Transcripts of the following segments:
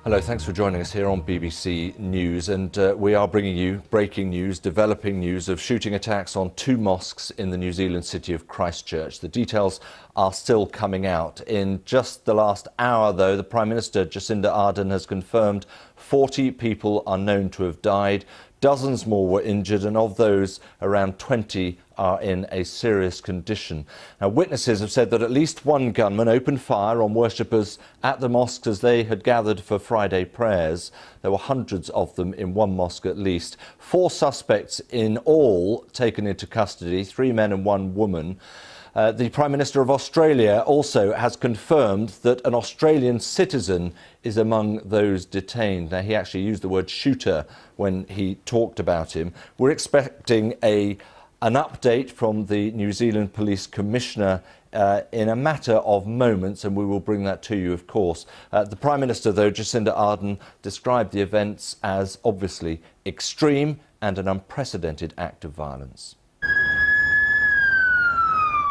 Hello, thanks for joining us here on BBC News, and we are bringing you breaking news, developing news of shooting attacks on two mosques in the New Zealand city of Christchurch. The details are still coming out. In just the last hour, though, the Prime Minister, Jacinda Ardern, has confirmed 40 people are known to have died. Dozens more were injured, and of those, around 20 are in a serious condition. Now, witnesses have said that at least one gunman opened fire on worshippers at the mosques as they had gathered for Friday prayers. There were hundreds of them in one mosque at least. 4 suspects in all taken into custody, 3 men and 1 woman. The Prime Minister of Australia also has confirmed that an Australian citizen is among those detained. Now, he actually used the word shooter when he talked about him. We're expecting an update from the New Zealand Police Commissioner in a matter of moments, and we will bring that to you, of course. The Prime Minister, though, Jacinda Ardern, described the events as obviously extreme and an unprecedented act of violence.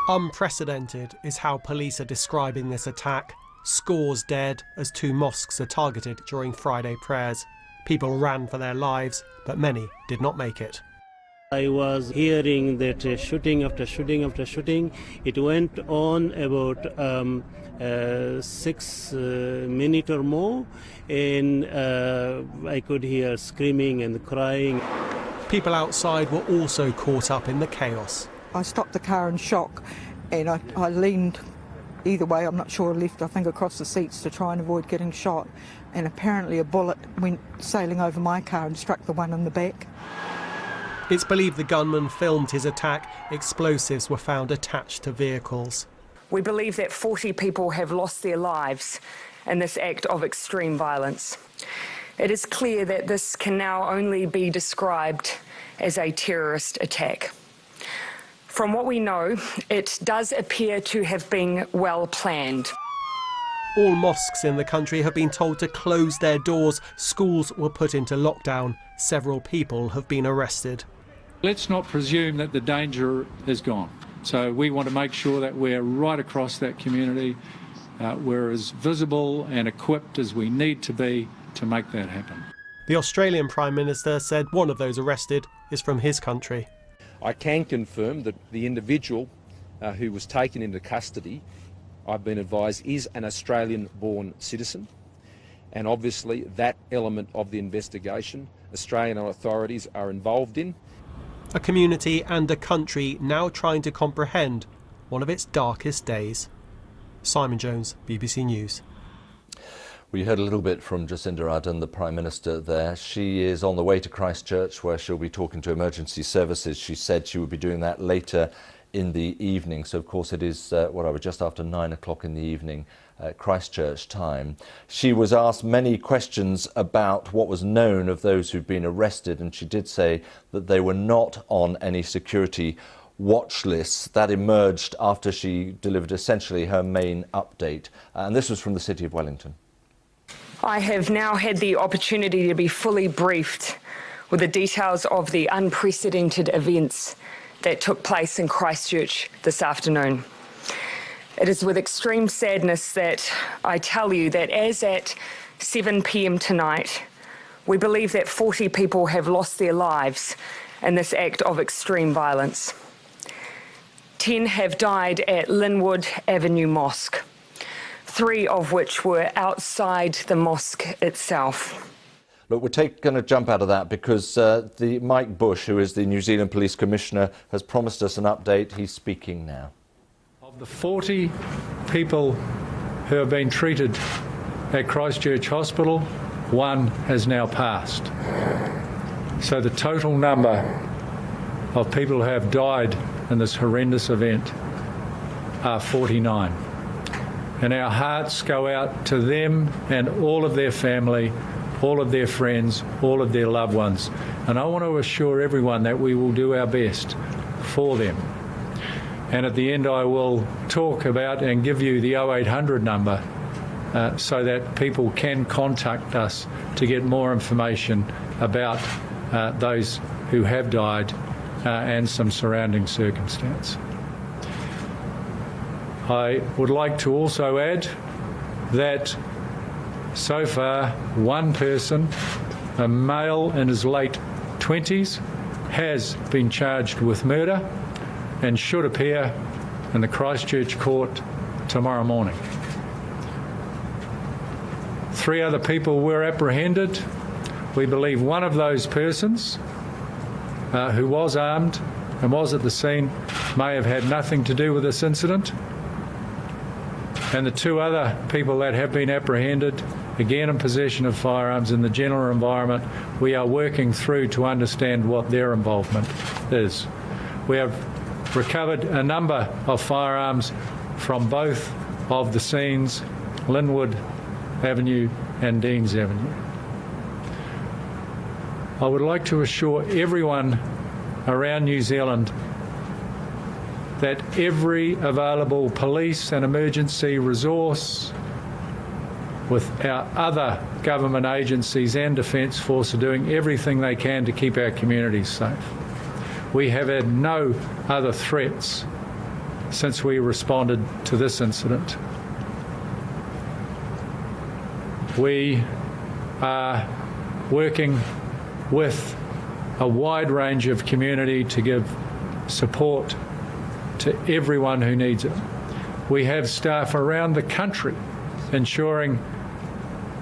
Unprecedented is how police are describing this attack. Scores dead as 2 mosques are targeted during Friday prayers. People ran for their lives, but many did not make it. I was hearing that shooting after shooting after shooting. It went on about 6 minutes or more, and I could hear screaming and crying. People outside were also caught up in the chaos. I stopped the car in shock, and I leaned either way, I'm not sure, left, I think, across the seats to try and avoid getting shot. And apparently a bullet went sailing over my car and struck the one in the back. It's believed the gunman filmed his attack. Explosives were found attached to vehicles. We believe that 40 people have lost their lives in this act of extreme violence. It is clear that this can now only be described as a terrorist attack. From what we know, it does appear to have been well planned. All mosques in the country have been told to close their doors. Schools were put into lockdown. Several people have been arrested. Let's not presume that the danger is gone. So we want to make sure that we're right across that community. We're as visible and equipped as we need to be to make that happen. The Australian Prime Minister said one of those arrested is from his country. I can confirm that the individual who was taken into custody, I've been advised, is an Australian-born citizen, and obviously that element of the investigation Australian authorities are involved in. A community and a country now trying to comprehend one of its darkest days. Simon Jones, BBC News. We heard a little bit from Jacinda Ardern, the Prime Minister there. She is on the way to Christchurch, where she'll be talking to emergency services. She said she would be doing that later in the evening. So, of course, it is, just after 9 o'clock in the evening, Christchurch time. She was asked many questions about what was known of those who've been arrested, and she did say that they were not on any security watch lists. That emerged after she delivered essentially her main update. And this was from the City of Wellington. I have now had the opportunity to be fully briefed with the details of the unprecedented events that took place in Christchurch this afternoon. It is with extreme sadness that I tell you that as at 7 p.m. tonight, we believe that 40 people have lost their lives in this act of extreme violence. 10 have died at Linwood Avenue Mosque, 3 of which were outside the mosque itself. Look, we're going to jump out of that because the Mike Bush, who is the New Zealand Police Commissioner, has promised us an update. He's speaking now. Of the 40 people who have been treated at Christchurch Hospital, 1 has now passed. So the total number of people who have died in this horrendous event are 49. And our hearts go out to them and all of their family, all of their friends, all of their loved ones. And I want to assure everyone that we will do our best for them. And at the end I will talk about and give you the 0800 number so that people can contact us to get more information about those who have died and some surrounding circumstance. I would like to also add that So far, one person, a male in his late 20s, has been charged with murder and should appear in the Christchurch court tomorrow morning. 3 other people were apprehended. We believe one of those persons who was armed and was at the scene may have had nothing to do with this incident. And the 2 other people that have been apprehended, again in possession of firearms in the general environment, we are working through to understand what their involvement is. We have recovered a number of firearms from both of the scenes, Linwood Avenue and Deans Avenue. I would like to assure everyone around New Zealand that every available police and emergency resource with our other government agencies and Defence Force are doing everything they can to keep our communities safe. We have had no other threats since we responded to this incident. We are working with a wide range of community to give support to everyone who needs it. We have staff around the country ensuring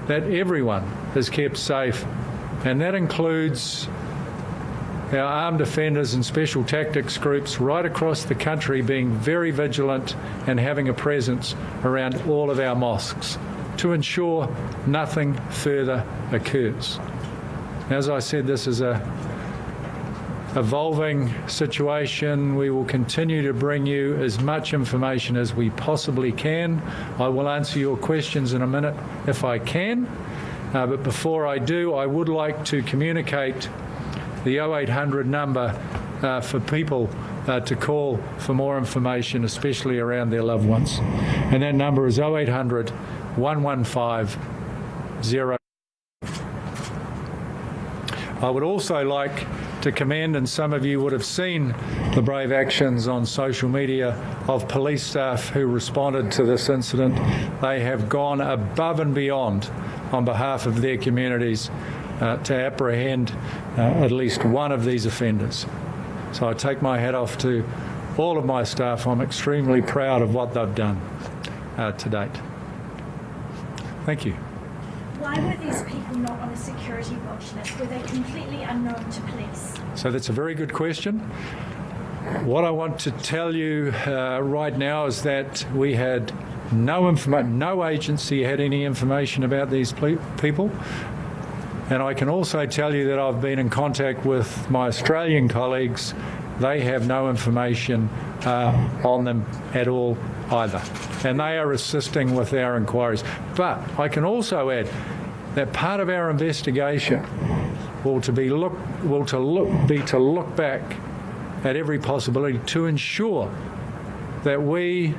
that everyone is kept safe, and that includes our armed defenders and special tactics groups right across the country being very vigilant and having a presence around all of our mosques to ensure nothing further occurs. As I said, this is a evolving situation. We will continue to bring you as much information as we possibly can. I will answer your questions in a minute if I can, but before I do, I would like to communicate the 0800 number for people to call for more information, especially around their loved ones. And that number is 0800 115 0. I would also like to commend, and some of you would have seen the brave actions on social media of police staff who responded to this incident. They have gone above and beyond on behalf of their communities to apprehend at least one of these offenders. So I take my hat off to all of my staff. I'm extremely proud of what they've done to date. Thank you. Why were these people not on a security watch list? Were they completely unknown to police? So that's a very good question. What I want to tell you right now is that we had no agency had any information about these people. And I can also tell you that I've been in contact with my Australian colleagues. They have no information on them at all either. And they are assisting with our inquiries. But I can also add that part of our investigation will be to look back at every possibility to ensure that we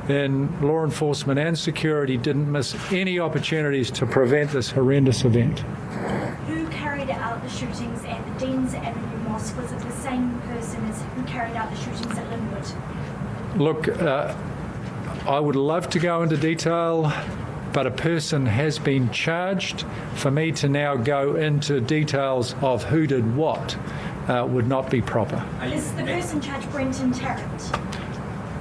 in law enforcement and security didn't miss any opportunities to prevent this horrendous event. Who carried out the shootings at the Deans Avenue Mosque? Was it the same person as who carried out the shootings at Linwood? Look, I would love to go into detail, but a person has been charged. For me to now go into details of who did what would not be proper. Is the person charged Brenton Tarrant?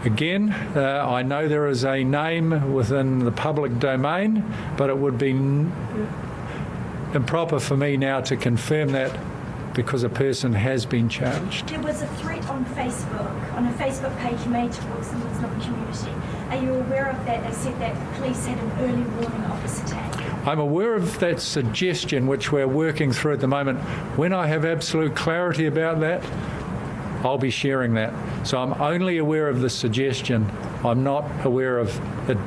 Again, I know there is a name within the public domain, but it would be improper for me now to confirm that because a person has been charged. There was a threat on Facebook, on a Facebook page made towards the Muslim community. Are you aware of that? They said that police had an early warning of this attack. I'm aware of that suggestion, which we're working through at the moment. When I have absolute clarity about that, I'll be sharing that. So I'm only aware of the suggestion. I'm not aware of it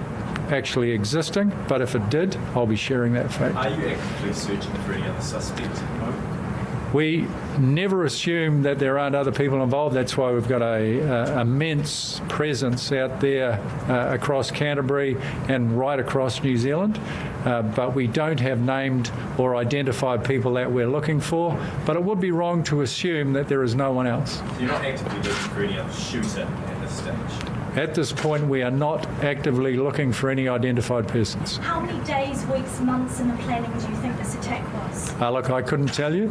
actually existing, but if it did, I'll be sharing that fact. Are you actively searching for any other suspects at the moment? We never assume that there aren't other people involved. That's why we've got a immense presence out there across Canterbury and right across New Zealand. But we don't have named or identified people that we're looking for. But it would be wrong to assume that there is no one else. So you're not actively looking for any other shooter at this stage? At this point, we are not actively looking for any identified persons. How many days, weeks, months in the planning do you think this attack was? Look, I couldn't tell you,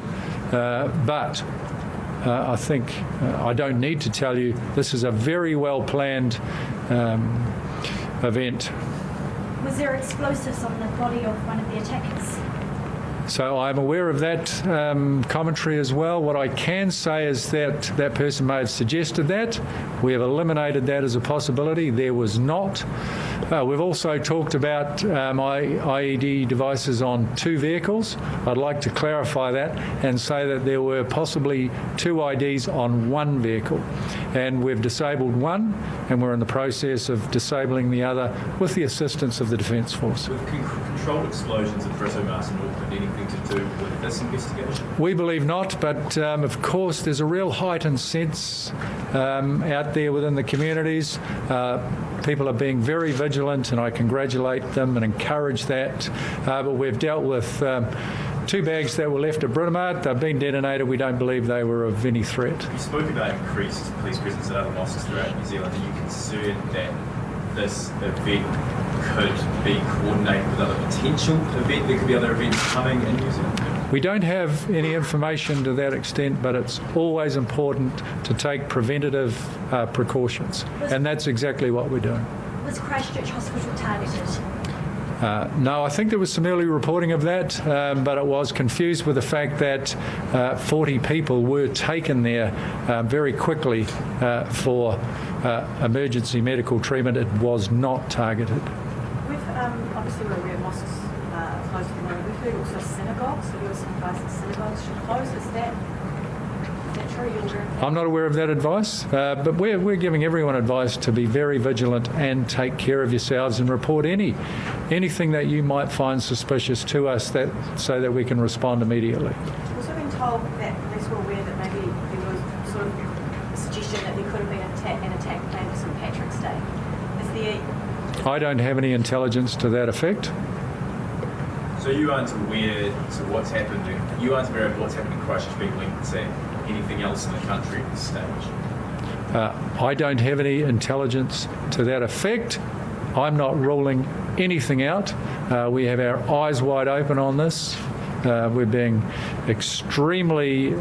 but I think I don't need to tell you this is a very well planned event. Was there explosives on the body of one of the attackers? So I'm aware of that commentary as well. What I can say is that that person may have suggested that. We have eliminated that as a possibility. There was not. We've also talked about IED devices on 2 vehicles. I'd like to clarify that and say that there were possibly 2 IDs on 1 vehicle. And we've disabled one, and we're in the process of disabling the other with the assistance of the Defence Force. With controlled explosions at Britomart in Auckland, anything to do with this investigation? We believe not, but of course there's a real heightened sense out there within the communities. People are being very vigilant, and I congratulate them and encourage that. But we've dealt with 2 bags that were left at Britomart. They've been detonated. We don't believe they were of any threat. You spoke about increased police presence at other mosques throughout New Zealand. Are you concerned that this event could be coordinated with other potential events? There could be other events coming in New Zealand? We don't have any information to that extent, but it's always important to take preventative precautions, and that's exactly what we're doing. Was Christchurch Hospital targeted? No, I think there was some early reporting of that, but it was confused with the fact that 40 people were taken there very quickly for emergency medical treatment. It was not targeted. Obviously we're aware mosques are closed at the moment. We've heard also synagogues, so there was some advice that synagogues should close. Is that true? You're aware of that? I'm not aware of that advice, but we're giving everyone advice to be very vigilant and take care of yourselves and report anything that you might find suspicious to us, so that we can respond immediately. We've also been told that police were aware that maybe there was sort of a suggestion that there could have been an attack planned for St Patrick's Day. Is there... I don't have any intelligence to that effect. So you aren't aware of what's happened? You aren't aware of what's happened in Christchurch being linked to anything else in the country at this stage? I don't have any intelligence to that effect. I'm not ruling anything out. We have our eyes wide open on this. We're being extremely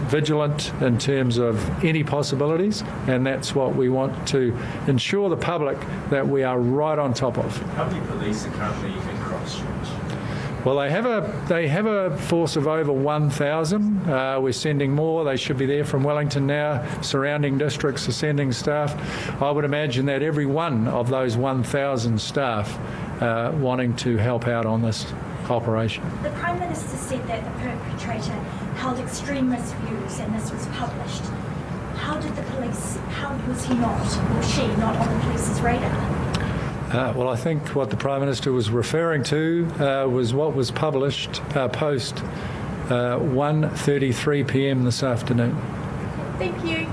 vigilant in terms of any possibilities, and that's what we want to ensure the public that we are right on top of. How many police are currently in Christchurch? Well, they have a force of over 1,000. We're sending more. They should be there from Wellington now. Surrounding districts are sending staff. I would imagine that every one of those 1,000 staff wanting to help out on this operation. The Prime Minister said that the perpetrator held extremist views and this was published. How was he not, or she, not on the police's radar? Well, I think what the Prime Minister was referring to was what was published post 1:33 p.m. this afternoon. Thank you.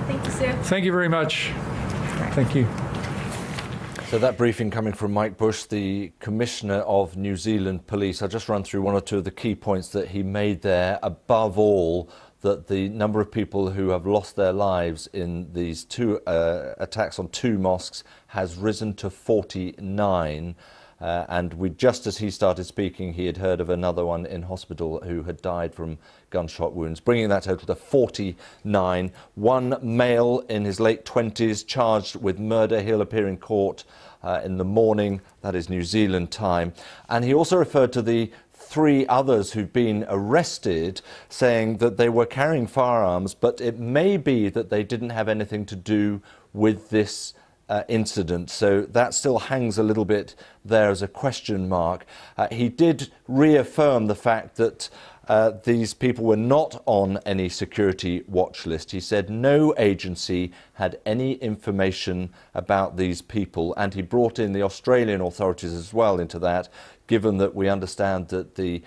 Thank you, sir. Thank you very much. Thank you. So that briefing coming from Mike Bush, the Commissioner of New Zealand Police. I'll just run through one or two of the key points that he made there. Above all, that the number of people who have lost their lives in these 2 attacks on 2 mosques has risen to 49. And just as he started speaking, he had heard of another one in hospital who had died from gunshot wounds, bringing that total to 49. One male in his late 20s charged with murder. He'll appear in court in the morning. That is New Zealand time. And he also referred to the 3 others who've been arrested, saying that they were carrying firearms, but it may be that they didn't have anything to do with this incident. So that still hangs a little bit there as a question mark. He did reaffirm the fact that these people were not on any security watch list. He said no agency had any information about these people, and he brought in the Australian authorities as well into that, given that we understand that the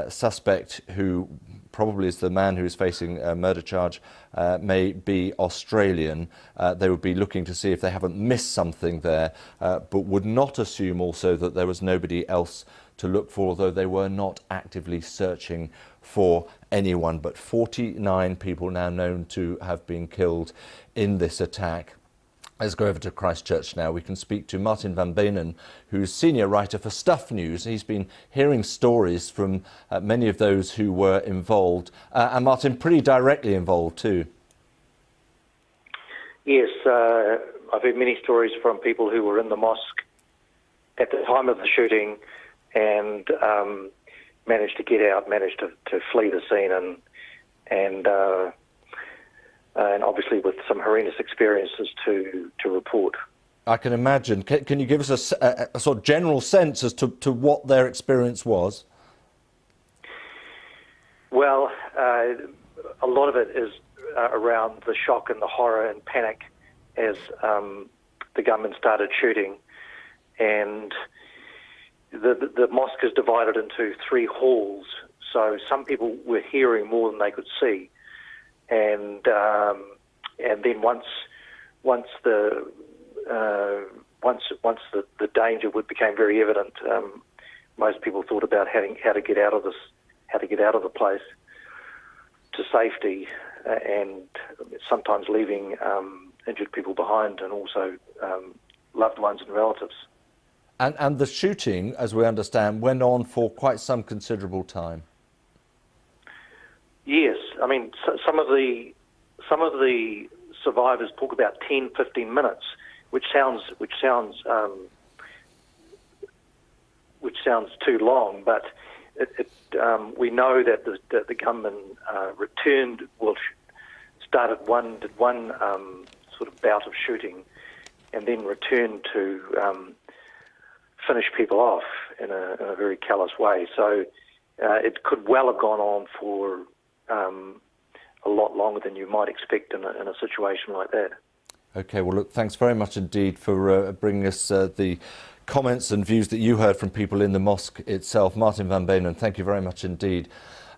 suspect who probably is the man who is facing a murder charge, may be Australian. They would be looking to see if they haven't missed something there, but would not assume also that there was nobody else to look for, although they were not actively searching for anyone. But 49 people now known to have been killed in this attack. Let's go over to Christchurch now. We can speak to Martin van Benen, who's senior writer for Stuff News. He's been hearing stories from many of those who were involved, and Martin, pretty directly involved too. Yes, I've heard many stories from people who were in the mosque at the time of the shooting and managed to get out, managed to flee the scene, and obviously with some horrendous experiences to report. I can imagine. Can you give us a sort of general sense as to what their experience was? Well, a lot of it is around the shock and the horror and panic as the gunmen started shooting. And the mosque is divided into 3 halls, so some people were hearing more than they could see. And then once the danger became very evident, most people thought about how to get out of the place to safety, and sometimes leaving injured people behind, and also loved ones and relatives. And the shooting, as we understand, went on for quite some considerable time. Yes, I mean some of the survivors talk about 10-15 minutes, which sounds too long, but we know that the gunmen did one sort of bout of shooting, and then returned to finish people off in a very callous way. So it could well have gone on for a lot longer than you might expect in a situation like that. Okay, well, look, thanks very much indeed for bringing us the comments and views that you heard from people in the mosque itself. Martin van Benen, thank you very much indeed.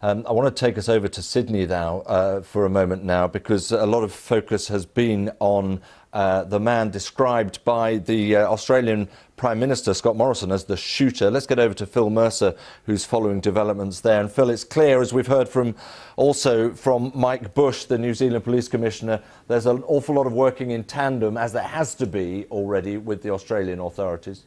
I want to take us over to Sydney now for a moment now, because a lot of focus has been on the man described by the Australian Prime Minister, Scott Morrison, as the shooter. Let's get over to Phil Mercer, who's following developments there. And Phil, it's clear, as we've heard also from Mike Bush, the New Zealand Police Commissioner, there's an awful lot of working in tandem, as there has to be already, with the Australian authorities.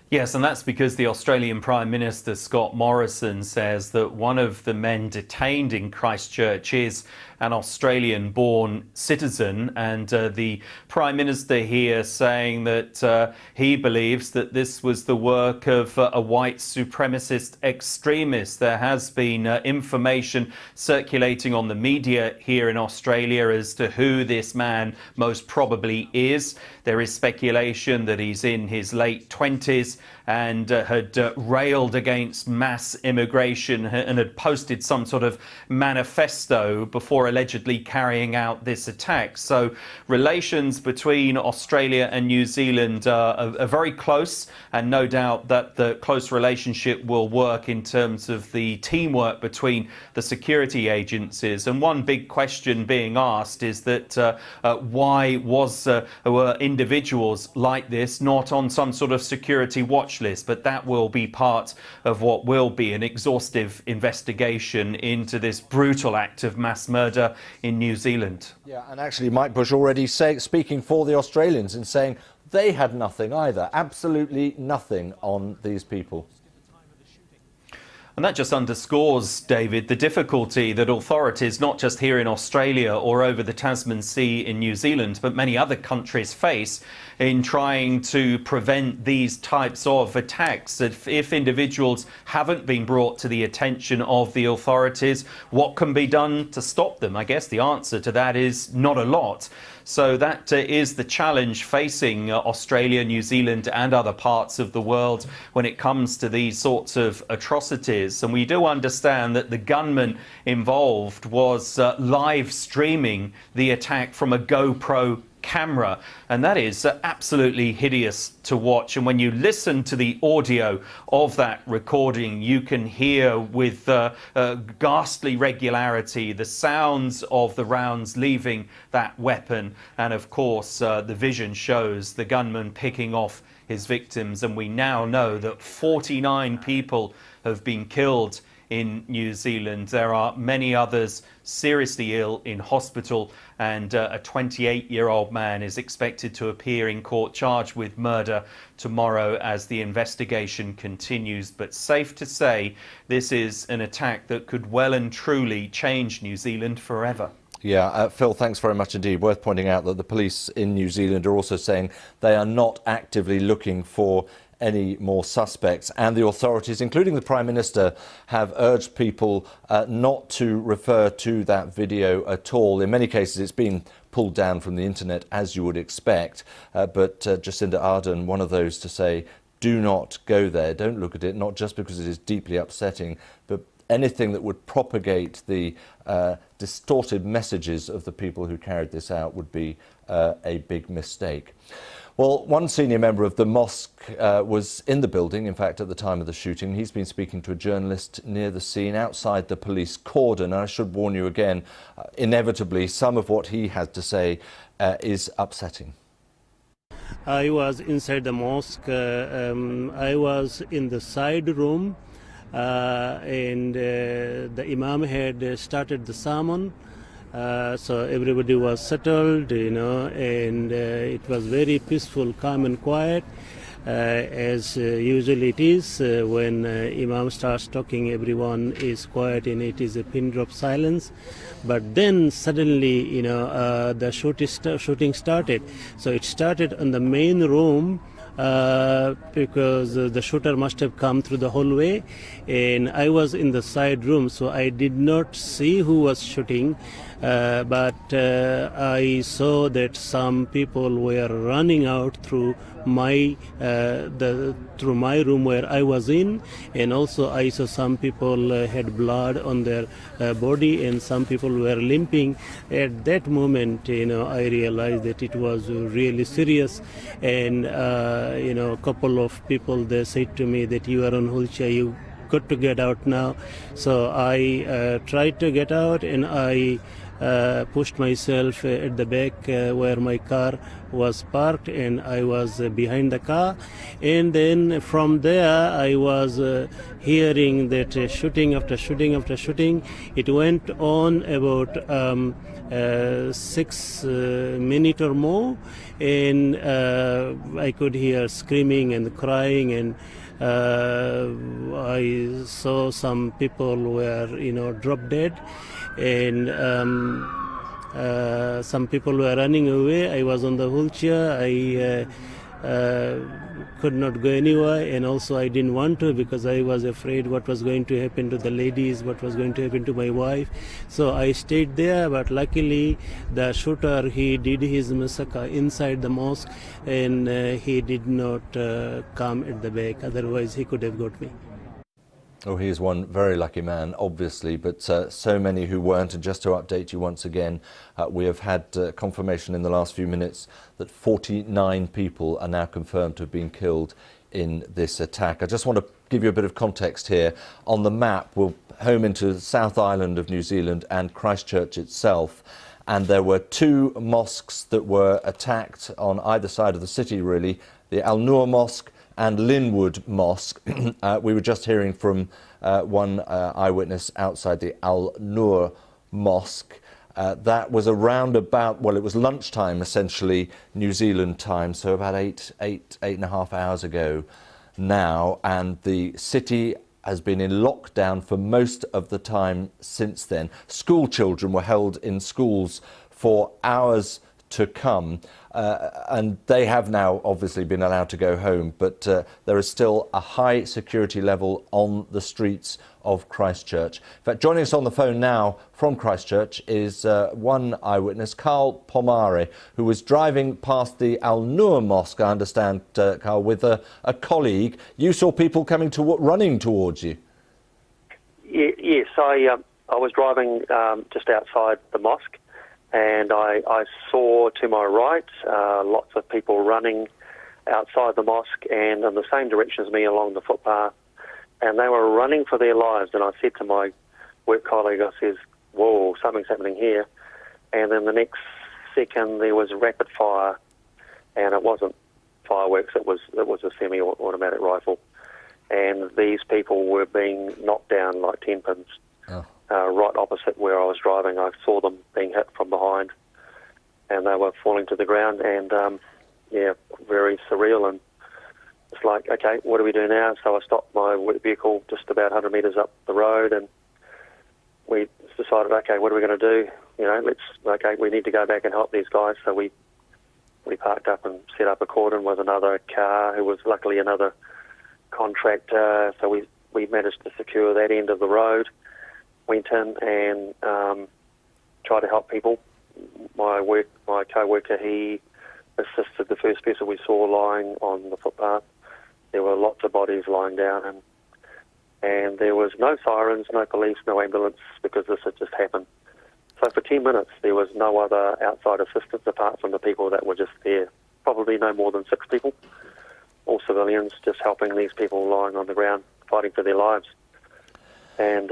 Yes, and that's because the Australian Prime Minister, Scott Morrison, says that one of the men detained in Christchurch is an Australian-born citizen, and the Prime Minister here saying that he believes that this was the work of a white supremacist extremist. There has been information circulating on the media here in Australia as to who this man most probably is. There is speculation that he's in his late 20s and had railed against mass immigration and had posted some sort of manifesto before allegedly carrying out this attack. So relations between Australia and New Zealand are very close, and no doubt that the close relationship will work in terms of the teamwork between the security agencies. And one big question being asked is that why were individuals like this not on some sort of security watch list? But that will be part of what will be an exhaustive investigation into this brutal act of mass murder in New Zealand. Yeah, and actually Mike Bush already speaking for the Australians and saying they had nothing either, absolutely nothing on these people. And that just underscores, David, the difficulty that authorities, not just here in Australia or over the Tasman Sea in New Zealand, but many other countries face in trying to prevent these types of attacks. If individuals haven't been brought to the attention of the authorities, what can be done to stop them? I guess the answer to that is not a lot. So that is the challenge facing Australia, New Zealand and other parts of the world when it comes to these sorts of atrocities. And we do understand that the gunman involved was live streaming the attack from a GoPro camera, and that is absolutely hideous to watch. And when you listen to the audio of that recording, you can hear with ghastly regularity the sounds of the rounds leaving that weapon, and of course the vision shows the gunman picking off his victims. And we now know that 49 people have been killed in New Zealand. There are many others seriously ill in hospital, and a 28-year-old man is expected to appear in court charged with murder tomorrow as the investigation continues. But safe to say, this is an attack that could well and truly change New Zealand forever. Yeah, Phil, thanks very much indeed. Worth pointing out that the police in New Zealand are also saying they are not actively looking for any more suspects, and the authorities, including the Prime Minister, have urged people not to refer to that video at all. In many cases it's been pulled down from the internet, as you would expect, but Jacinda Ardern, one of those to say, do not go there, don't look at it, not just because it is deeply upsetting, but anything that would propagate the distorted messages of the people who carried this out would be a big mistake. Well, one senior member of the mosque was in the building, in fact, at the time of the shooting. He's been speaking to a journalist near the scene outside the police cordon. And I should warn you again, inevitably, some of what he had to say is upsetting. I was inside the mosque. I was in the side room, and the Imam had started the sermon. So everybody was settled, and it was very peaceful, calm and quiet, as usually it is. When Imam starts talking, everyone is quiet and it is a pin drop silence. But then suddenly, the shooting started. So it started in the main room, because the shooter must have come through the hallway, and I was in the side room, so I did not see who was shooting, but I saw that some people were running out through my room where I was in, and also I saw some people had blood on their body, and some people were limping. At that moment, I realized that it was really serious, and a couple of people, they said to me that you are on wheelchair, you got to get out now. So I tried to get out, and I pushed myself at the back where my car was parked, and I was behind the car. And then from there I was hearing that shooting after shooting after shooting. It went on about 6 minutes or more, and I could hear screaming and crying, and I saw some people were drop dead, and some people were running away. I was on the wheelchair. I could not go anywhere, and also I didn't want to, because I was afraid what was going to happen to the ladies, what was going to happen to my wife. So I stayed there, but luckily the shooter, he did his massacre inside the mosque, and he did not come at the back, otherwise he could have got me. Oh, he is one very lucky man, obviously, but so many who weren't. And just to update you once again, we have had confirmation in the last few minutes that 49 people are now confirmed to have been killed in this attack. I just want to give you a bit of context here. On the map, we're home into the South Island of New Zealand and Christchurch itself. And there were 2 mosques that were attacked on either side of the city, really, the Al Noor Mosque and Linwood Mosque. We were just hearing from one eyewitness outside the Al Noor Mosque. That was around about, well, it was lunchtime, essentially, New Zealand time, so about eight and a half hours ago now, and the city has been in lockdown for most of the time since then. School children were held in schools for hours to come, and they have now obviously been allowed to go home, but there is still a high security level on the streets of Christchurch. In fact, joining us on the phone now from Christchurch is one eyewitness, Carl Pomare, who was driving past the Al Noor Mosque, I understand, Carl, with a colleague. You saw people running towards you. Yes, I was driving just outside the mosque, and I saw to my right lots of people running outside the mosque and in the same direction as me along the footpath, and they were running for their lives. And I said to my work colleague, I says, whoa, something's happening here. And then the next second there was rapid fire, and it wasn't fireworks, it was a semi-automatic rifle. And these people were being knocked down like 10 pins. Oh. Right opposite where I was driving. I saw them being hit from behind, and they were falling to the ground, and very surreal. And it's like, okay, what do we do now? So I stopped my vehicle just about 100 metres up the road, and we decided, okay, what are we going to do? We need to go back and help these guys. So we parked up and set up a cordon with another car who was luckily another contractor. So we managed to secure that end of the road. Went in and tried to help people. My co-worker, he assisted the first person we saw lying on the footpath. There were lots of bodies lying down, and there was no sirens, no police, no ambulance, because this had just happened. So for 10 minutes there was no other outside assistance apart from the people that were just there. Probably no more than 6 people, all civilians, just helping these people lying on the ground, fighting for their lives. And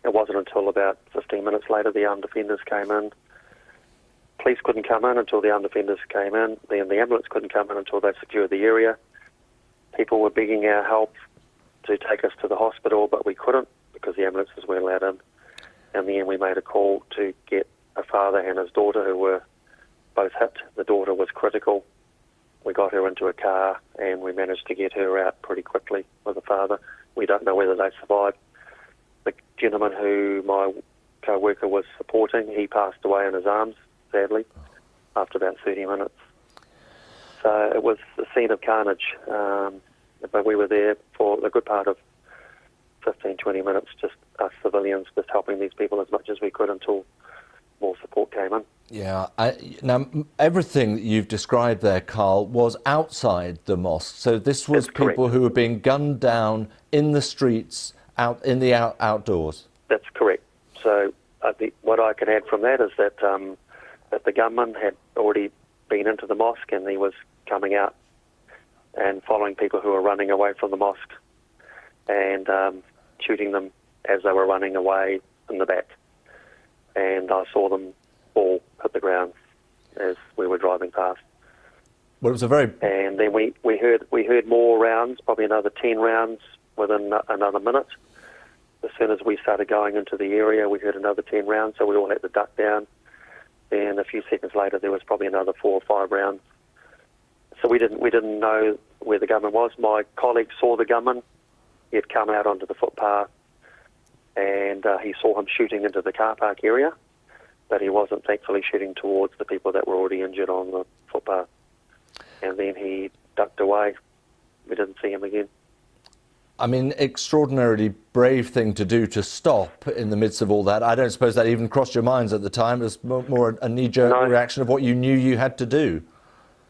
it wasn't until about 15 minutes later the armed defenders came in. Police couldn't come in until the armed defenders came in. Then the ambulance couldn't come in until they secured the area. People were begging our help to take us to the hospital, but we couldn't because the ambulances weren't allowed in. In the end, we made a call to get a father and his daughter who were both hit. The daughter was critical. We got her into a car and we managed to get her out pretty quickly with the father. We don't know whether they survived. The gentleman who my co-worker was supporting, he passed away in his arms, sadly, after about 30 minutes. So it was a scene of carnage, but we were there for a good part of 15, 20 minutes, just us civilians, just helping these people as much as we could until more support came in. Yeah, now everything that you've described there, Carl, was outside the mosque. So this was That's people correct. who were being gunned down in the streets, out in the outdoors. That's correct. So what I can add from that is that that the gunman had already been into the mosque and he was coming out and following people who were running away from the mosque and shooting them as they were running away in the back. And I saw them all hit the ground as we were driving past. Well, it was a very... And then we heard more rounds, probably another 10 rounds within another minute. As soon as we started going into the area, we heard another 10 rounds, so we all had to duck down. Then a few seconds later, there was probably another 4 or 5 rounds. So we didn't know where the gunman was. My colleague saw the gunman. He had come out onto the footpath, and he saw him shooting into the car park area, but he wasn't thankfully shooting towards the people that were already injured on the footpath. And then he ducked away. We didn't see him again. I mean, extraordinarily brave thing to do, to stop in the midst of all that. I don't suppose that even crossed your minds at the time. It was more a knee-jerk reaction of what you knew you had to do.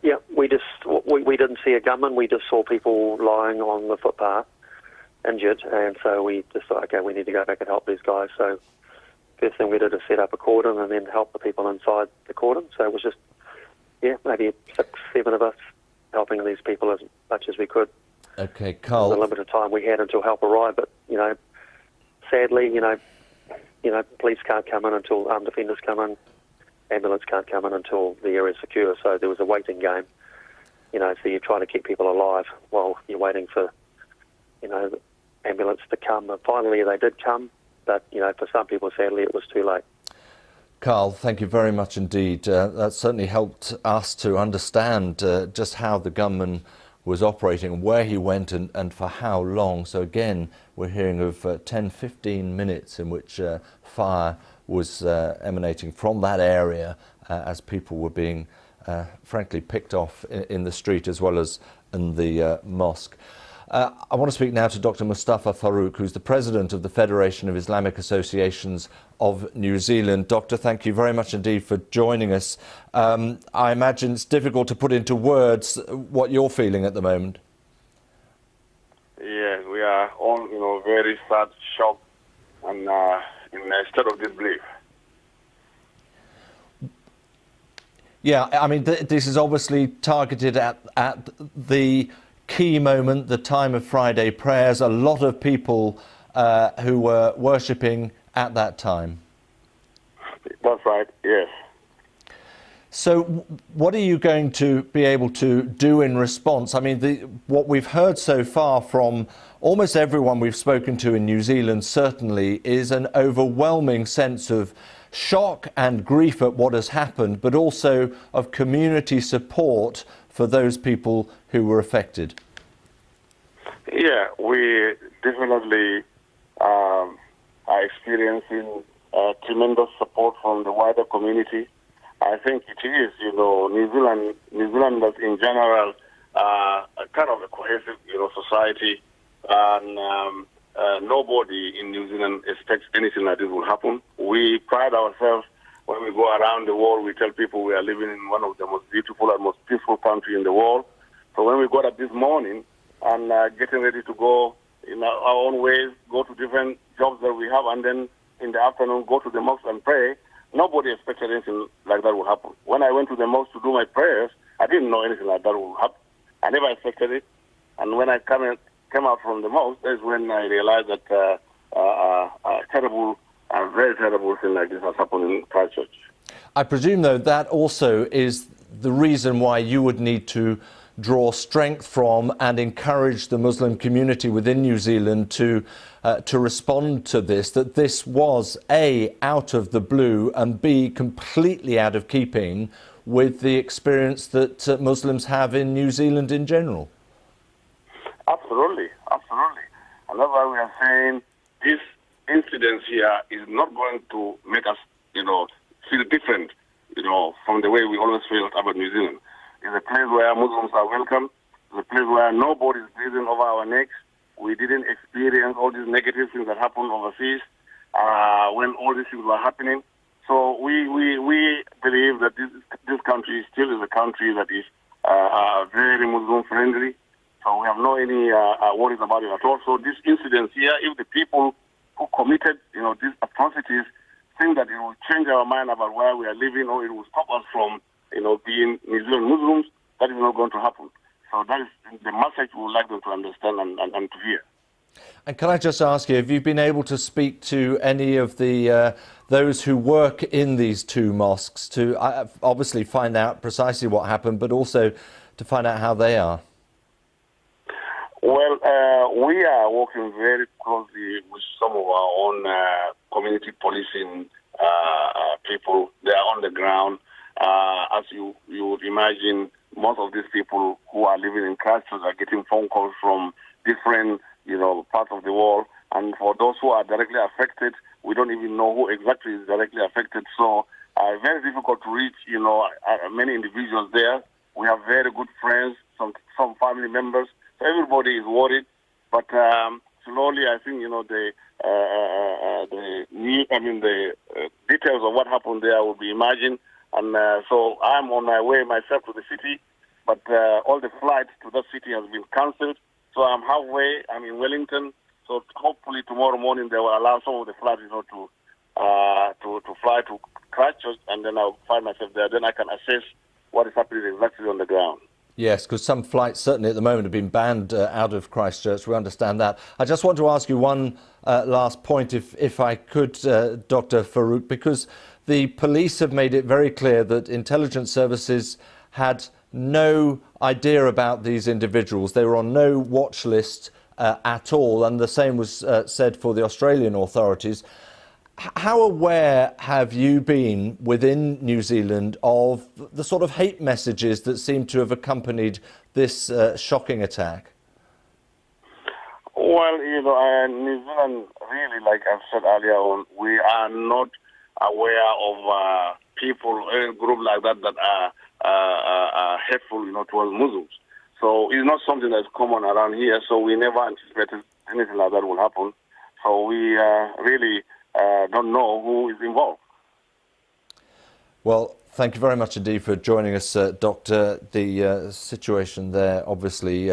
Yeah, we didn't see a gunman. We just saw people lying on the footpath, injured, and so we just thought, okay, we need to go back and help these guys. So first thing we did is set up a cordon and then help the people inside the cordon. So it was just, maybe 6, 7 of us helping these people as much as we could. Okay, Carl. The limited time we had until help arrived, but sadly, police can't come in until armed defenders come in. Ambulance can't come in until the area is secure. So there was a waiting game. So you're trying to keep people alive while you're waiting for, the ambulance to come. And finally, they did come, but for some people, sadly, it was too late. Carl, thank you very much indeed. That certainly helped us to understand just how the gunman was operating, where he went and for how long. So again, we're hearing of 10, 15 minutes in which fire was emanating from that area as people were being, frankly, picked off in the street as well as in the mosque. I want to speak now to Dr. Mustafa Farouk, who's the president of the Federation of Islamic Associations of New Zealand. Doctor, thank you very much indeed for joining us. I imagine it's difficult to put into words what you're feeling at the moment. Yeah, we are all, very sad, shocked, and in a state of disbelief. Yeah, I mean, this is obviously targeted at the key moment, the time of Friday prayers. A lot of people who were worshipping at that time. That's right, yes. So what are you going to be able to do in response? I mean, what we've heard so far from almost everyone we've spoken to in New Zealand certainly is an overwhelming sense of shock and grief at what has happened, but also of community support for those people who were affected. Yeah, we definitely are experiencing tremendous support from the wider community. I think it is, New Zealanders in general are kind of a cohesive, society, and nobody in New Zealand expects anything like this will happen. We pride ourselves when we go around the world. We tell people we are living in one of the most beautiful and most peaceful countries in the world. So when we got up this morning and getting ready to go in our own ways, go to different jobs that we have, and then in the afternoon go to the mosque and pray, nobody expected anything like that would happen. When I went to the mosque to do my prayers, I didn't know anything like that would happen. I never expected it. And when I came out from the mosque, that's when I realized that a very terrible thing like this has happened in Christchurch. I presume, though, that also is the reason why you would need to draw strength from and encourage the Muslim community within New Zealand to respond to this, that this was A, out of the blue, and B, completely out of keeping with the experience that Muslims have in New Zealand in general. Absolutely. And that's why we are saying this incident here is not going to make us, feel different, from the way we always feel about New Zealand. It's a place where Muslims are welcome. It's a place where nobody is breathing over our necks. We didn't experience all these negative things that happened overseas when all these things were happening. So we believe that this country still is a country that is very Muslim friendly. So we have no any worries about it at all. So this incident here, if the people who committed, these atrocities think that it will change our mind about where we are living, or it will stop us from, being New Zealand Muslims, that is not going to happen. So that is the message we would like them to understand and to hear. And can I just ask you, have you been able to speak to any of the those who work in these two mosques to obviously find out precisely what happened, but also to find out how they are? Well, we are working very closely with some of our own community policing people. They are on the ground. As you would imagine, most of these people who are living in Christchurch are getting phone calls from different, parts of the world. And for those who are directly affected, we don't even know who exactly is directly affected. So very difficult to reach, many individuals there. We have very good friends, some family members. So everybody is worried. But slowly, I think, the details of what happened there will be emerging. And so I'm on my way myself to the city, but all the flights to that city has been cancelled. So I'm halfway. I'm in Wellington. So hopefully tomorrow morning they will allow some of the flights, to fly to Christchurch, and then I'll find myself there. Then I can assess what is happening exactly on the ground. Yes, because some flights certainly at the moment have been banned out of Christchurch. We understand that. I just want to ask you one last point, if I could, Dr. Farouk, because the police have made it very clear that intelligence services had no idea about these individuals. They were on no watch list at all, and the same was said for the Australian authorities. How aware have you been within New Zealand of the sort of hate messages that seem to have accompanied this shocking attack? Well, New Zealand, really, like I've said earlier on, we are not aware of people, a group like that are hateful, towards Muslims. So it's not something that's common around here. So we never anticipated anything like that will happen. So we really don't know who is involved. Well, thank you very much indeed for joining us, Doctor. The situation there, obviously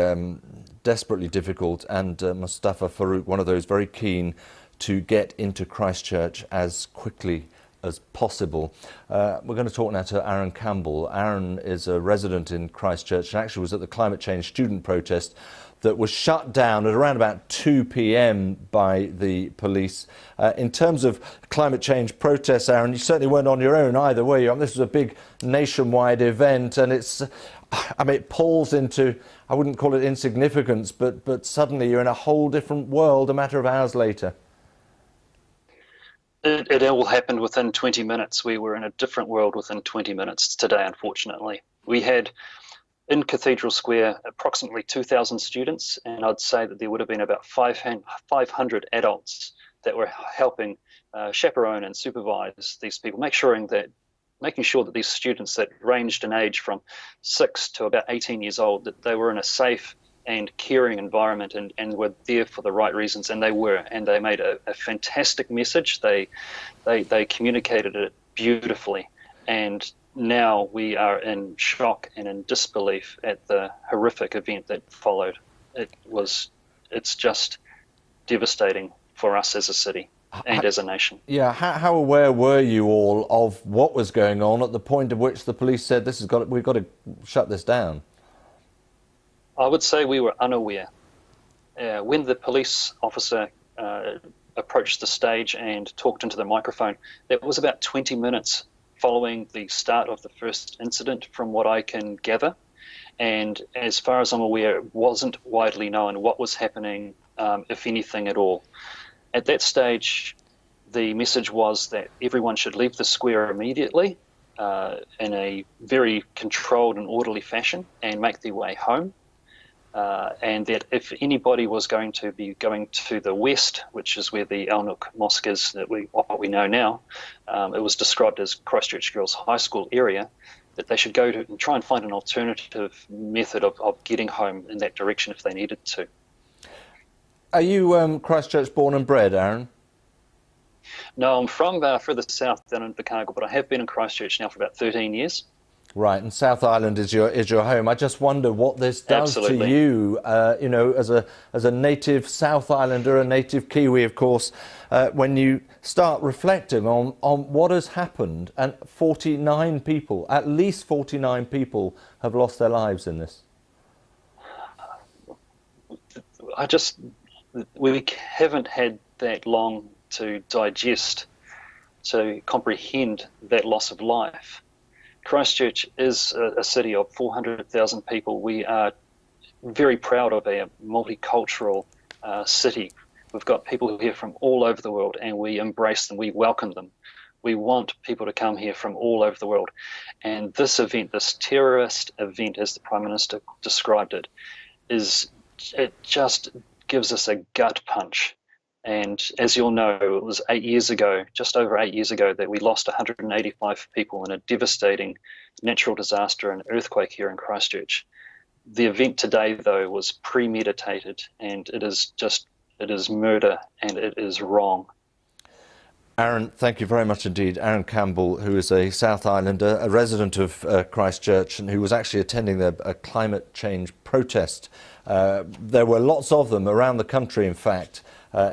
desperately difficult, and Mustafa Farouk, one of those very keen to get into Christchurch as quickly as possible. We're going to talk now to Aaron Campbell. Aaron is a resident in Christchurch and actually was at the climate change student protest that was shut down at around about 2 p.m. by the police. In terms of climate change protests, Aaron, you certainly weren't on your own either, were you? I mean, this was a big nationwide event, and it pulls into, I wouldn't call it insignificance, but suddenly you're in a whole different world a matter of hours later. It all happened within 20 minutes. We were in a different world within 20 minutes today, unfortunately. We had in Cathedral Square approximately 2,000 students, and I'd say that there would have been about 500 adults that were helping chaperone and supervise these people, making sure that these students that ranged in age from 6 to about 18 years old, that they were in a safe and caring environment and were there for the right reasons, and they were, and they made a fantastic message. They communicated it beautifully, and now we are in shock and in disbelief at the horrific event that followed. It's just devastating for us as a city and as a nation. Yeah, how aware were you all of what was going on at the point at which the police said we've got to shut this down? I would say we were unaware. When the police officer approached the stage and talked into the microphone, that was about 20 minutes following the start of the first incident, from what I can gather. And as far as I'm aware, it wasn't widely known what was happening, if anything at all. At that stage, the message was that everyone should leave the square immediately in a very controlled and orderly fashion and make their way home. And that if anybody was going to be going to the west, which is where the Zealand Mosque is, what we know now, it was described as Christchurch Girls High School area, that they should go to and try and find an alternative method of getting home in that direction if they needed to. Are you Christchurch born and bred, Aaron? No, I'm from further south down in Invercargill, but I have been in Christchurch now for about 13 years. Right, and South Island is your home. I just wonder what this does Absolutely. to you, as a native South Islander, a native Kiwi, of course, when you start reflecting on what has happened, and 49 people, at least 49 people, have lost their lives in this. We haven't had that long to digest, to comprehend that loss of life. Christchurch is a city of 400,000 people. We are very proud of our multicultural city. We've got people here from all over the world, and we embrace them, we welcome them. We want people to come here from all over the world. And this event, this terrorist event, as the Prime Minister described it, it just gives us a gut punch. And as you'll know, it was 8 years ago, just over 8 years ago, that we lost 185 people in a devastating natural disaster and earthquake here in Christchurch. The event today, though, was premeditated, and it is murder, and it is wrong. Aaron, thank you very much indeed. Aaron Campbell, who is a South Islander, a resident of Christchurch, and who was actually attending a climate change protest. There were lots of them around the country, in fact,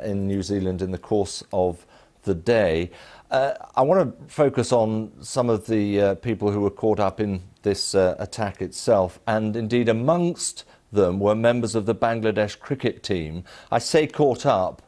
in New Zealand in the course of the day. I want to focus on some of the people who were caught up in this attack itself, and indeed amongst them were members of the Bangladesh cricket team. I say caught up.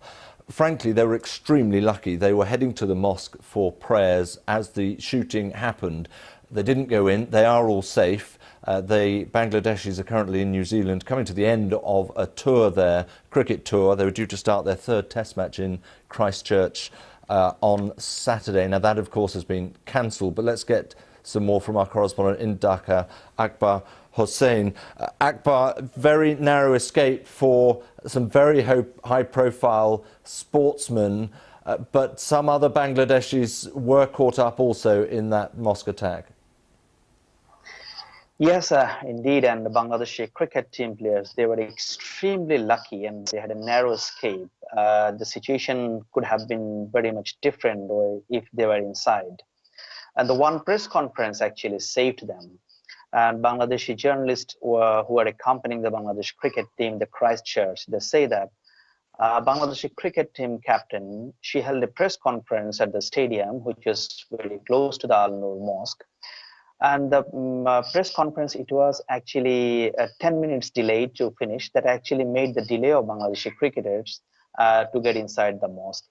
Frankly, they were extremely lucky. They were heading to the mosque for prayers as the shooting happened. They didn't go in. They are all safe. The Bangladeshis are currently in New Zealand, coming to the end of a tour there, cricket tour. They were due to start their third test match in Christchurch on Saturday. Now, that, of course, has been cancelled. But let's get some more from our correspondent in Dhaka, Akbar Hossain. Akbar, very narrow escape for some very high-profile sportsmen, but some other Bangladeshis were caught up also in that mosque attack. Yes, indeed, and the Bangladeshi cricket team players, they were extremely lucky and they had a narrow escape. The situation could have been very much different if they were inside. And the one press conference actually saved them. And Bangladeshi journalists who are accompanying the Bangladesh cricket team, the Christchurch, they say that Bangladeshi cricket team captain, she held a press conference at the stadium, which is very close to the Al Noor Mosque. And the press conference, it was actually 10 minutes delayed to finish. That actually made the delay of Bangladeshi cricketers to get inside the mosque.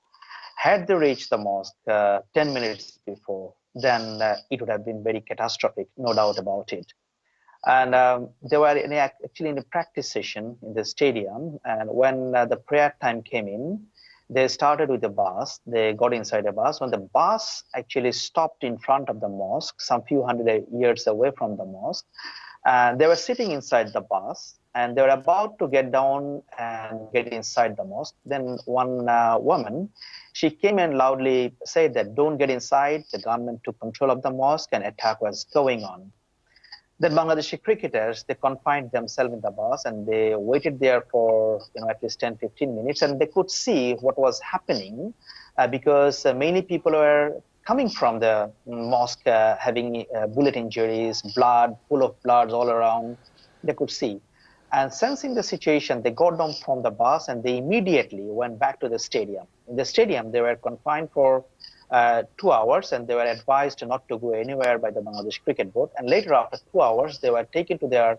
Had they reached the mosque 10 minutes before, then it would have been very catastrophic, no doubt about it. And they were actually in a practice session in the stadium. And when the prayer time came in, they started with the bus. They got inside the bus. When the bus actually stopped in front of the mosque, some few hundred yards away from the mosque, and they were sitting inside the bus, and they were about to get down and get inside the mosque. Then one woman, she came and loudly said that don't get inside. The government took control of the mosque and attack was going on. The Bangladeshi cricketers, they confined themselves in the bus and they waited there for at least 10-15 minutes, and they could see what was happening because many people were coming from the mosque having bullet injuries, blood, full of blood all around. They could see. And sensing the situation, they got down from the bus and they immediately went back to the stadium. In the stadium, they were confined for 2 hours, and they were advised not to go anywhere by the Bangladesh Cricket Board. And later, after 2 hours, they were taken to their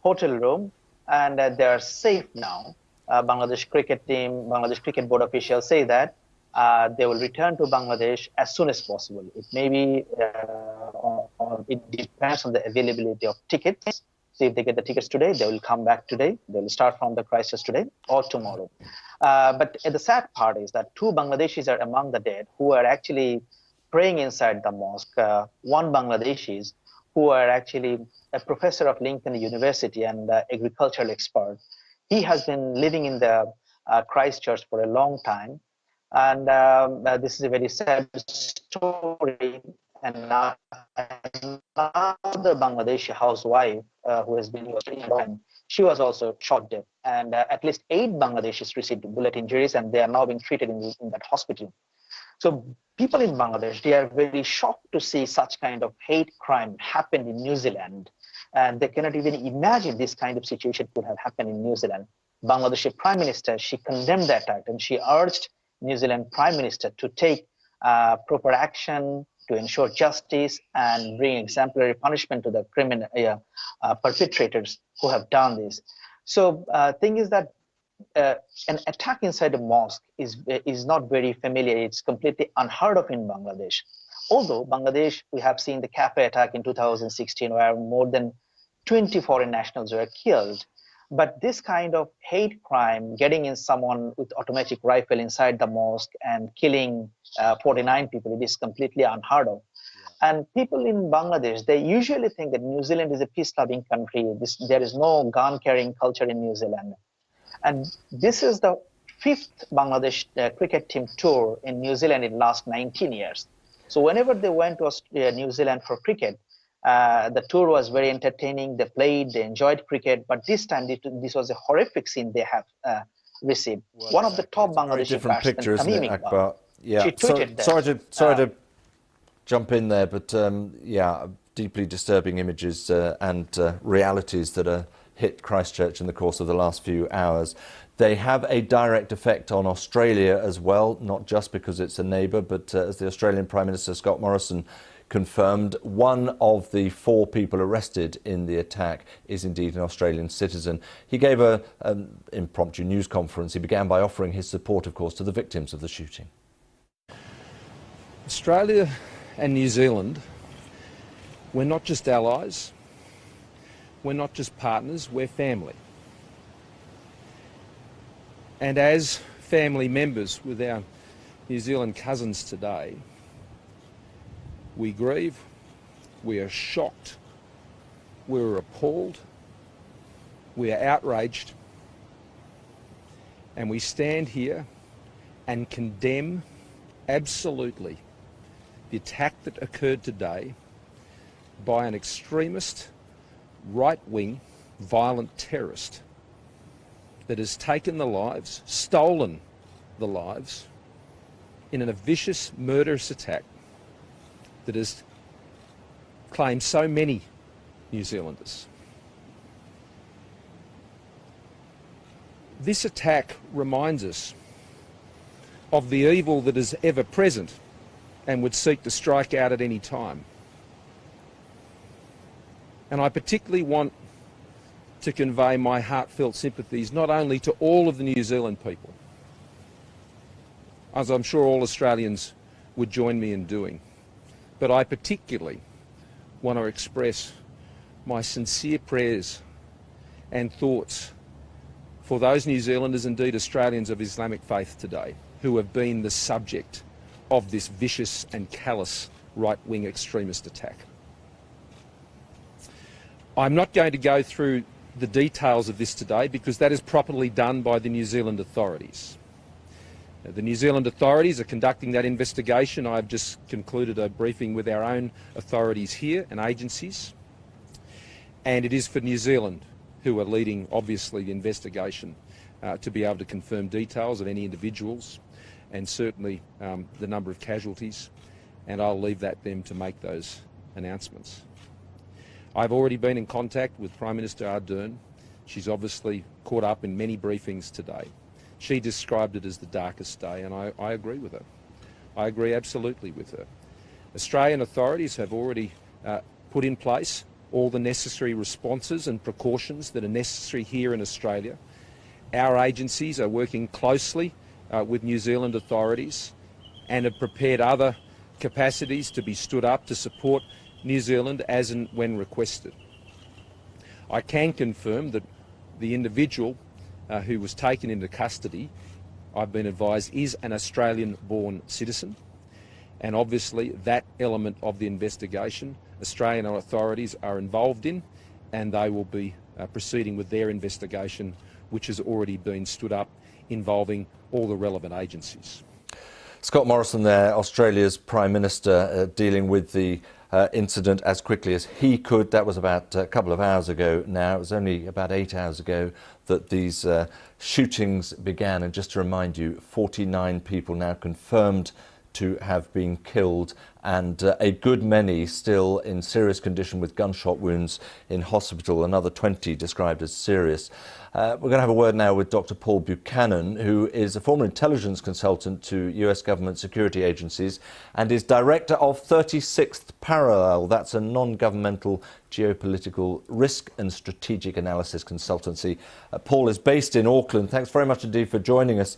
hotel room, and they are safe now. Bangladesh cricket team, Bangladesh Cricket Board officials say that they will return to Bangladesh as soon as possible. It may be, it depends on the availability of tickets. So if they get the tickets today, they will come back today. They will start from the Christchurch today or tomorrow. But the sad part is that 2 Bangladeshis are among the dead who are actually praying inside the mosque. One Bangladeshi who are actually a professor of Lincoln University and agricultural expert. He has been living in the Christchurch for a long time. And this is a very sad story. And another Bangladeshi housewife who has been here, she was also shot dead. And at least 8 Bangladeshis received bullet injuries, and they are now being treated in that hospital. So people in Bangladesh, they are very shocked to see such kind of hate crime happen in New Zealand. And they cannot even imagine this kind of situation could have happened in New Zealand. Bangladeshi Prime Minister, she condemned the attack, and she urged New Zealand Prime Minister to take proper action to ensure justice and bring exemplary punishment to the criminal perpetrators who have done this. So thing is that an attack inside a mosque is not very familiar. It's completely unheard of in Bangladesh. Although Bangladesh, we have seen the cafe attack in 2016 where more than 20 foreign nationals were killed. But this kind of hate crime, getting in someone with automatic rifle inside the mosque and killing 49 people, it is completely unheard of. Yeah. And people in Bangladesh, they usually think that New Zealand is a peace-loving country. There is no gun-carrying culture in New Zealand. And this is the 5th Bangladesh cricket team tour in New Zealand in the last 19 years. So whenever they went to New Zealand for cricket, the tour was very entertaining. They played, they enjoyed cricket, but this time this was a horrific scene they have received. Well, one of the top Bangladeshi batsmen, Tamim Iqbal, yeah. she tweeted sorry to jump in there, but yeah, deeply disturbing images and realities that are hit Christchurch in the course of the last few hours. They have a direct effect on Australia as well, not just because it's a neighbour, but as the Australian Prime Minister Scott Morrison confirmed, one of the 4 people arrested in the attack is indeed an Australian citizen. He gave an impromptu news conference. He began by offering his support, of course, to the victims of the shooting. Australia and New Zealand, we're not just allies, we're not just partners, we're family. And as family members with our New Zealand cousins today, we grieve, we are shocked, we are appalled, we are outraged, and we stand here and condemn absolutely the attack that occurred today by an extremist, right-wing, violent terrorist that has taken the lives, stolen the lives in a vicious, murderous attack that has claimed so many New Zealanders. This attack reminds us of the evil that is ever present and would seek to strike out at any time. And I particularly want to convey my heartfelt sympathies not only to all of the New Zealand people, as I'm sure all Australians would join me in doing, but I particularly want to express my sincere prayers and thoughts for those New Zealanders, indeed Australians of Islamic faith today, who have been the subject of this vicious and callous right-wing extremist attack. I'm not going to go through the details of this today because that is properly done by the New Zealand authorities. The New Zealand authorities are conducting that investigation. I've just concluded a briefing with our own authorities here and agencies, and it is for New Zealand who are leading, obviously, the investigation to be able to confirm details of any individuals and certainly the number of casualties, and I'll leave that them to make those announcements. I've already been in contact with Prime Minister Ardern. She's obviously caught up in many briefings today. She described it as the darkest day, and I agree with her. I agree absolutely with her. Australian authorities have already put in place all the necessary responses and precautions that are necessary here in Australia. Our agencies are working closely with New Zealand authorities and have prepared other capacities to be stood up to support New Zealand as and when requested. I can confirm that the individual who was taken into custody, I've been advised, is an Australian-born citizen, and obviously that element of the investigation Australian authorities are involved in, and they will be proceeding with their investigation, which has already been stood up, involving all the relevant agencies. Scott Morrison there, Australia's Prime Minister, dealing with the incident as quickly as he could. That was about a couple of hours ago now. It was only about 8 hours ago that these shootings began. And just to remind you, 49 people now confirmed to have been killed, and a good many still in serious condition with gunshot wounds in hospital, another 20 described as serious. We're going to have a word now with Dr. Paul Buchanan, who is a former intelligence consultant to US government security agencies and is director of 36th Parallel. That's a non-governmental geopolitical risk and strategic analysis consultancy. Paul is based in Auckland. Thanks very much indeed for joining us,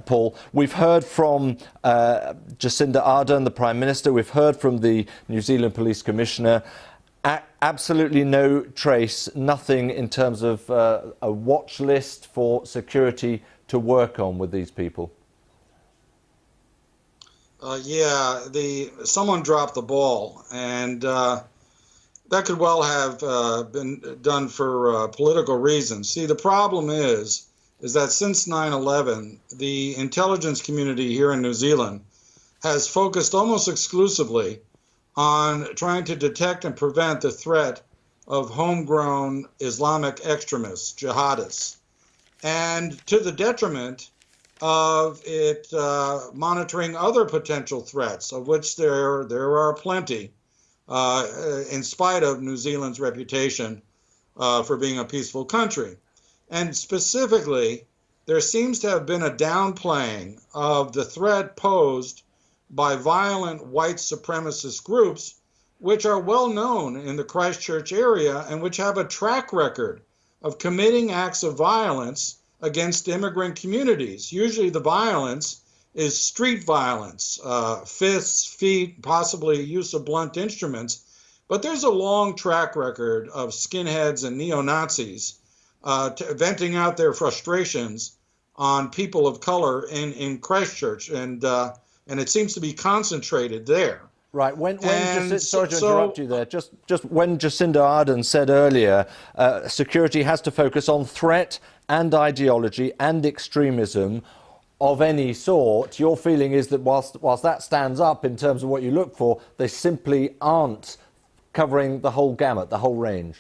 Paul. We've heard from Jacinda Ardern, the Prime Minister. We've heard from the New Zealand Police Commissioner. Absolutely no trace, nothing in terms of a watch list for security to work on with these people. Yeah, someone dropped the ball, and that could well have been done for political reasons. See, the problem is that since 9/11, the intelligence community here in New Zealand has focused almost exclusively on trying to detect and prevent the threat of homegrown Islamic extremists, jihadists, and to the detriment of it monitoring other potential threats, of which there are plenty, in spite of New Zealand's reputation for being a peaceful country. And specifically, there seems to have been a downplaying of the threat posed by violent white supremacist groups, which are well known in the Christchurch area and which have a track record of committing acts of violence against immigrant communities. Usually the violence is street violence, fists, feet, possibly use of blunt instruments. But there's a long track record of skinheads and neo-Nazis venting out their frustrations on people of color in Christchurch, and it seems to be concentrated there. Right. Sorry to interrupt you there. Just when Jacinda Ardern said earlier, security has to focus on threat and ideology and extremism of any sort. Your feeling is that whilst that stands up in terms of what you look for, they simply aren't covering the whole gamut, the whole range.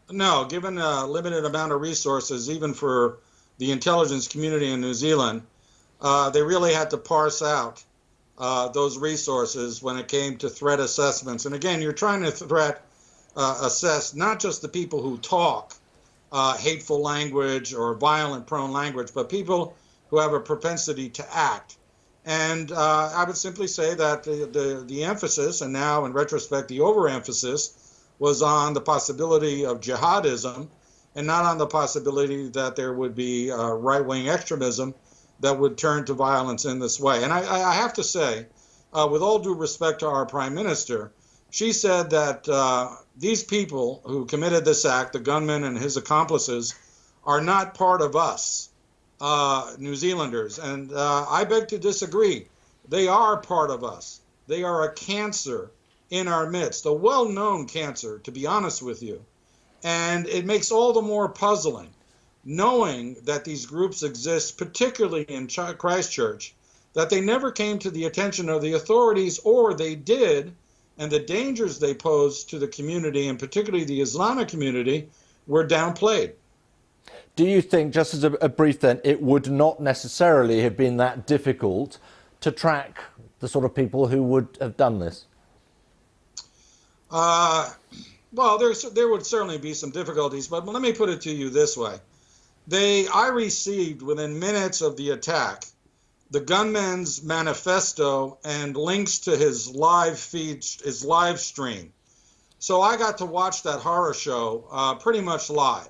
No, given a limited amount of resources, even for the intelligence community in New Zealand, they really had to parse out those resources when it came to threat assessments. And again, you're trying to threat assess not just the people who talk hateful language or violent prone language, but people who have a propensity to act. And I would simply say that the emphasis, and now in retrospect the overemphasis, was on the possibility of jihadism and not on the possibility that there would be right-wing extremism that would turn to violence in this way. And I have to say, with all due respect to our Prime Minister, she said that these people who committed this act, the gunman and his accomplices, are not part of us, New Zealanders. And I beg to disagree. They are part of us. They are a cancer in our midst, a well-known cancer, to be honest with you. And it makes all the more puzzling, knowing that these groups exist, particularly in Christchurch, that they never came to the attention of the authorities, or they did, and the dangers they pose to the community, and particularly the Islamic community, were downplayed. Do you think, just as a brief then, it would not necessarily have been that difficult to track the sort of people who would have done this? Well, there would certainly be some difficulties, but let me put it to you this way. I received, within minutes of the attack, the gunman's manifesto and links to his live feed, his live stream. So I got to watch that horror show pretty much live.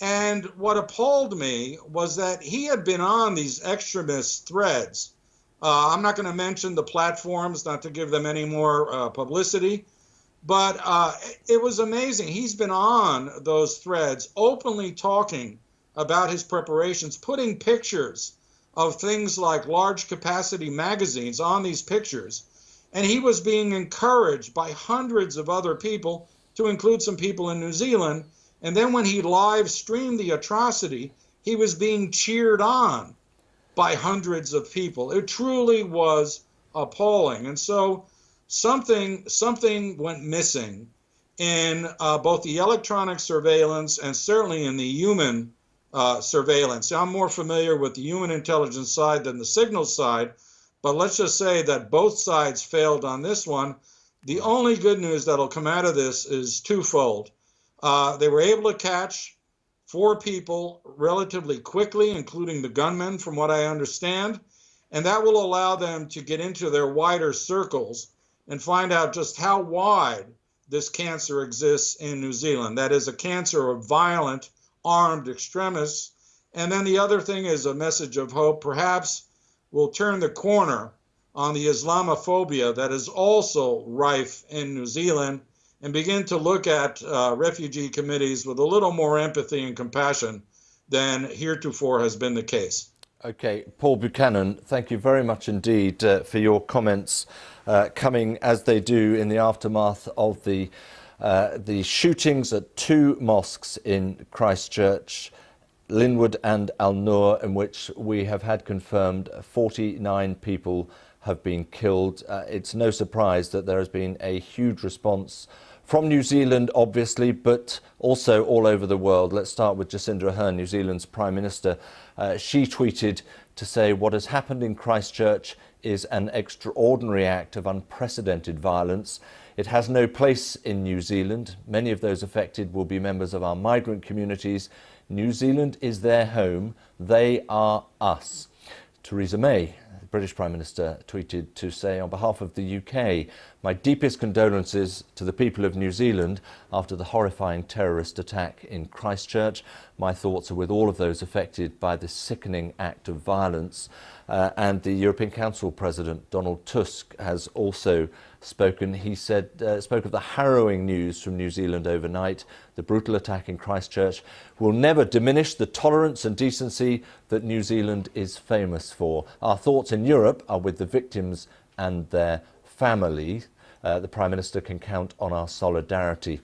And what appalled me was that he had been on these extremist threads. I'm not going to mention the platforms, not to give them any more publicity, but it was amazing. He's been on those threads openly talking about his preparations, putting pictures of things like large capacity magazines on these pictures. And he was being encouraged by hundreds of other people, to include some people in New Zealand. And then when he live streamed the atrocity, he was being cheered on by hundreds of people. It truly was appalling. And so something went missing in both the electronic surveillance and certainly in the human surveillance. I'm more familiar with the human intelligence side than the signal side, but let's just say that both sides failed on this one. The only good news that'll come out of this is twofold. They were able to catch 4 people relatively quickly, including the gunman, from what I understand, and that will allow them to get into their wider circles and find out just how wide this cancer exists in New Zealand. That is a cancer of violent, armed extremists. And then the other thing is a message of hope. Perhaps we'll turn the corner on the Islamophobia that is also rife in New Zealand and begin to look at refugee committees with a little more empathy and compassion than heretofore has been the case. Okay, Paul Buchanan, thank you very much indeed for your comments coming as they do in the aftermath of the shootings at 2 mosques in Christchurch, Linwood and Al Noor, in which we have had confirmed 49 people have been killed. It's no surprise that there has been a huge response from New Zealand, obviously, but also all over the world. Let's start with Jacinda Ardern, New Zealand's Prime Minister. She tweeted to say what has happened in Christchurch is an extraordinary act of unprecedented violence. It has no place in New Zealand. Many of those affected will be members of our migrant communities. New Zealand is their home. They are us. Theresa May, the British Prime Minister, tweeted to say, on behalf of the UK, my deepest condolences to the people of New Zealand after the horrifying terrorist attack in Christchurch. My thoughts are with all of those affected by this sickening act of violence. And the European Council President, Donald Tusk, has also spoken. He said, spoke of the harrowing news from New Zealand overnight. The brutal attack in Christchurch will never diminish the tolerance and decency that New Zealand is famous for. Our thoughts in Europe are with the victims and their families. The Prime Minister can count on our solidarity.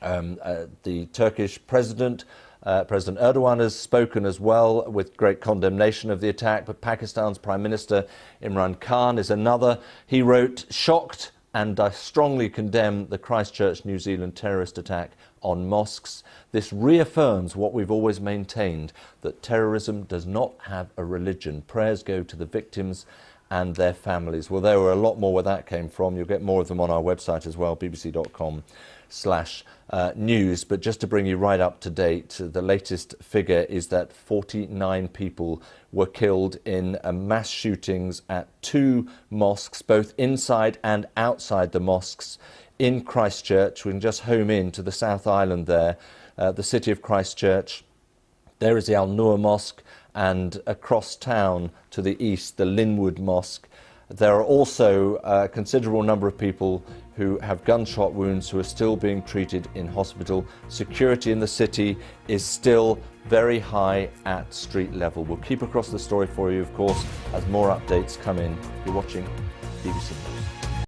The Turkish President Erdogan has spoken as well with great condemnation of the attack, but Pakistan's Prime Minister Imran Khan is another. He wrote, "Shocked, and I strongly condemn the Christchurch, New Zealand terrorist attack on mosques. This reaffirms what we've always maintained, that terrorism does not have a religion. Prayers go to the victims and their families. Well, there were a lot more where that came from. You'll get more of them on our website as well, bbc.com/news. But just to bring you right up to date, the latest figure is that 49 people were killed in mass shootings at 2 mosques, both inside and outside the mosques in Christchurch. We can just home in to the South Island there, the city of Christchurch. There is the Al Noor Mosque, and across town to the east, the Linwood Mosque. There are also a considerable number of people who have gunshot wounds who are still being treated in hospital. Security in the city is still very high at street level. We'll keep across the story for you, of course, as more updates come in. You're watching BBC.